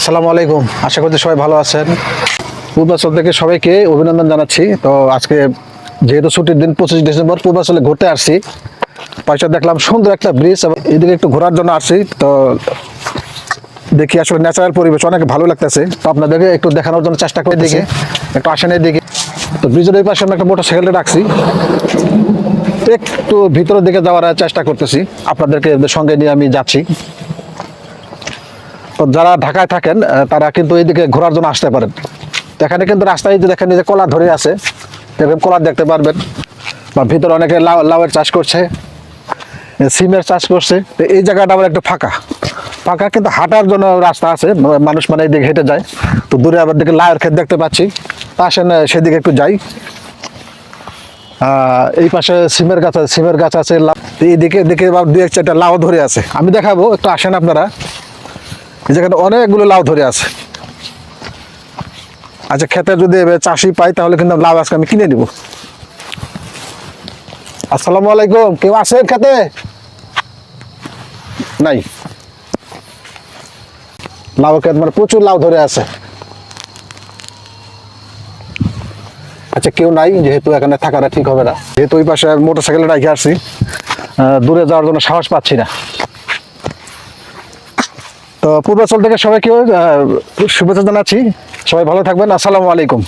আসসালামু আলাইকুম, আশা করছি সবাই ভালো আছেন। পূর্বাচল থেকে সবাইকে অভিনন্দন জানাচ্ছি। তো আজকে যেহেতু ছুটির দিন 25 ডিসেম্বর, পূর্বাচলে ঘুরতে আসছি। পয়সা দেখলাম সুন্দর একটা ব্রিজ, এদিকে একটু ঘোরার জন্য আসছি। তো দেখি আসলে ন্যাচারাল পরিবেশ অনেক ভালো লাগতেছে। তো আপনাদেরকে একটু দেখানোর জন্য চেষ্টা করে দেখি, একটু আসেন এদিকে। তো ব্রিজের ওই পাশে আমি একটা মোটরসাইকেলটা রাখছি, একটু ভিতরের দিকে যাওয়ার চেষ্টা করতেছি, আপনাদেরকে সঙ্গে নিয়ে আমি যাচ্ছি। তো যারা ঢাকায় থাকেন তারা কিন্তু এইদিকে ঘোরার জন্য আসতে পারেন। এখানে কিন্তু রাস্তায় যে দেখেন যে কলা ধরে আছে, এরকম কলা দেখতে পারবেন। বা ভিতরে অনেকে লাউয়ের চাষ করছে, সিমের চাষ করছে। তো এই জায়গাটা আবার একটু ফাঁকা ফাঁকা, কিন্তু হাঁটার জন্য রাস্তা আছে, মানুষ মানে এইদিকে হেঁটে যায়। তো দূরে আবার দিকে লাউয়ের ক্ষেত দেখতে পাচ্ছি, তা আসেন সেদিকে একটু যাই। এই পাশে সিমের গাছ আছে, সিমের গাছ আছে। এইদিকে দিকে দু এক চারটা লাউ ধরে আছে, আমি দেখাবো, একটু আসেন আপনারা। এই জায়গাটা অনেকগুলো লাউ ধরে আছে। আচ্ছা, খেতে যদি চাষি পাই তাহলে কিন্তু লাউ আজকে আমি কিনে নিব। আসসালামু আলাইকুম, কেউ আছেন খেতে? নাই। লাউ ক্ষেত মানে প্রচুর লাউ ধরে আছে। আচ্ছা, কেউ নাই, যেহেতু এখানে থাকাটা ঠিক হবে না, যেহেতু ওই পাশে মোটরসাইকেল রেখে আসছি, দূরে যাওয়ার জন্য সাহস পাচ্ছি না। তো পূর্বাচল থেকে সবাইকে শুভেচ্ছা জানাচ্ছি, সবাই ভালো থাকবেন। আসসালামু আলাইকুম।